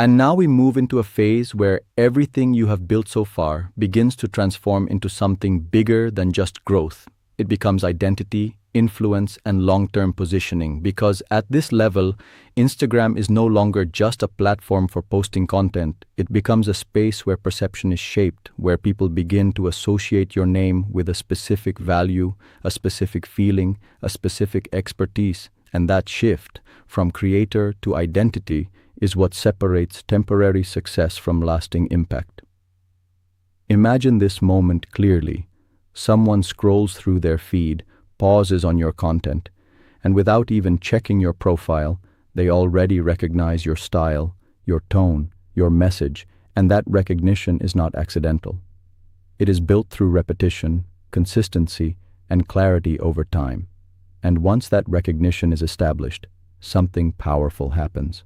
And now we move into a phase where everything you have built so far begins to transform into something bigger than just growth. It becomes identity, influence, and long-term positioning, because at this level, Instagram is no longer just a platform for posting content. It becomes a space where perception is shaped, where people begin to associate your name with a specific value, a specific feeling, a specific expertise. And that shift from creator to identity is what separates temporary success from lasting impact. Imagine this moment clearly. Someone scrolls through their feed, pauses on your content, and without even checking your profile, they already recognize your style, your tone, your message, and that recognition is not accidental. It is built through repetition, consistency, and clarity over time. And once that recognition is established, something powerful happens.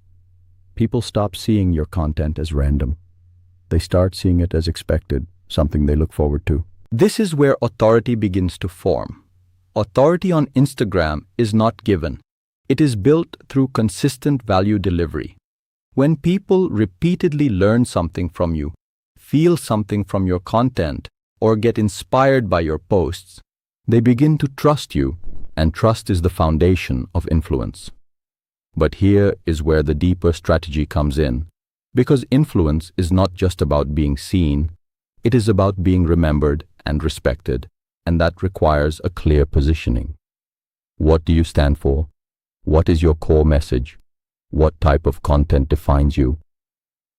People stop seeing your content as random. They start seeing it as expected, something they look forward to. This is where authority begins to form. Authority on Instagram is not given. It is built through consistent value delivery. When people repeatedly learn something from you, feel something from your content, or get inspired by your posts, they begin to trust you, and trust is the foundation of influence. But here is where the deeper strategy comes in, because influence is not just about being seen, it is about being remembered and respected, and that requires a clear positioning. What do you stand for? What is your core message? What type of content defines you?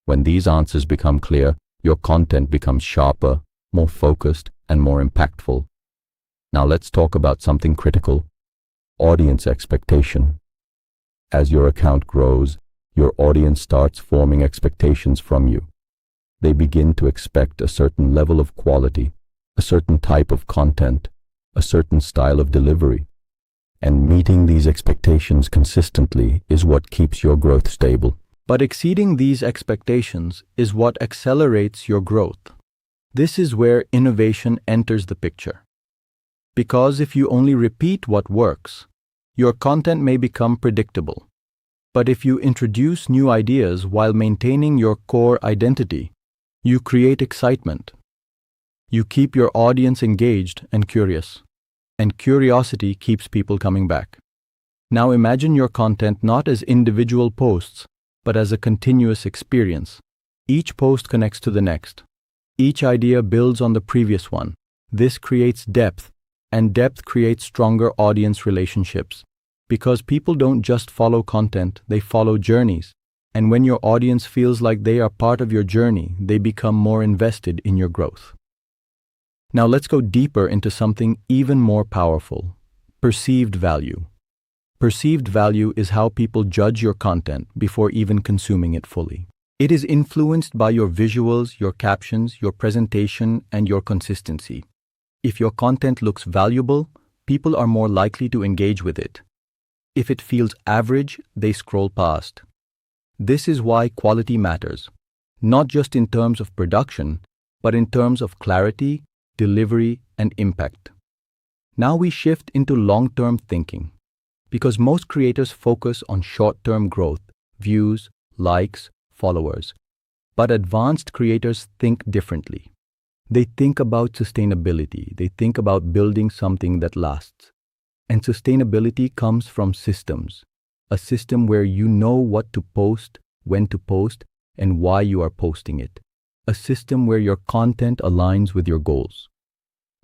When these answers become clear, your content becomes sharper, more focused, and more impactful. Now let's talk about something critical: audience expectation. As your account grows, your audience starts forming expectations from you. They begin to expect a certain level of quality, a certain type of content, a certain style of delivery. And meeting these expectations consistently is what keeps your growth stable. But exceeding these expectations is what accelerates your growth. This is where innovation enters the picture. Because if you only repeat what works, your content may become predictable. But if you introduce new ideas while maintaining your core identity, you create excitement. You keep your audience engaged and curious. And curiosity keeps people coming back. Now imagine your content not as individual posts, but as a continuous experience. Each post connects to the next. Each idea builds on the previous one. This creates depth, and depth creates stronger audience relationships. Because people don't just follow content, they follow journeys. And when your audience feels like they are part of your journey, they become more invested in your growth. Now let's go deeper into something even more powerful: perceived value. Perceived value is how people judge your content before even consuming it fully. It is influenced by your visuals, your captions, your presentation, and your consistency. If your content looks valuable, people are more likely to engage with it. If it feels average, they scroll past. This is why quality matters, not just in terms of production, but in terms of clarity, delivery, and impact. Now we shift into long-term thinking, because most creators focus on short-term growth, views, likes, followers. But advanced creators think differently. They think about sustainability. They think about building something that lasts. And sustainability comes from systems. A system where you know what to post, when to post, and why you are posting it. A system where your content aligns with your goals.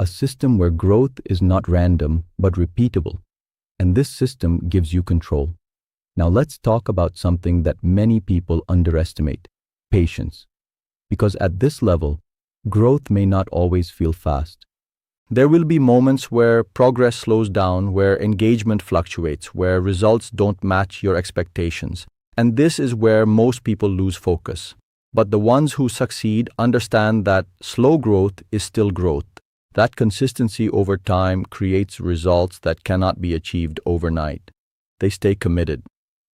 A system where growth is not random, but repeatable. And this system gives you control. Now let's talk about something that many people underestimate: patience. Because at this level, growth may not always feel fast. There will be moments where progress slows down, where engagement fluctuates, where results don't match your expectations. And this is where most people lose focus. But the ones who succeed understand that slow growth is still growth. That consistency over time creates results that cannot be achieved overnight. They stay committed.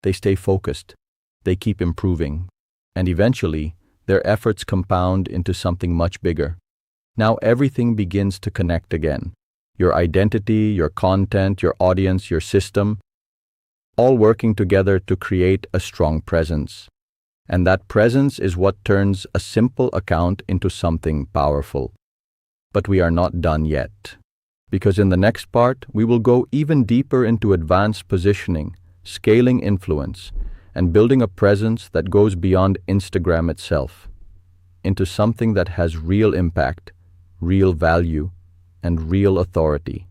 They stay focused. They keep improving. And eventually, their efforts compound into something much bigger. Now everything begins to connect again. Your identity, your content, your audience, your system, all working together to create a strong presence. And that presence is what turns a simple account into something powerful. But we are not done yet. Because in the next part, we will go even deeper into advanced positioning, scaling influence, and building a presence that goes beyond Instagram itself, into something that has real impact, real value, and real authority.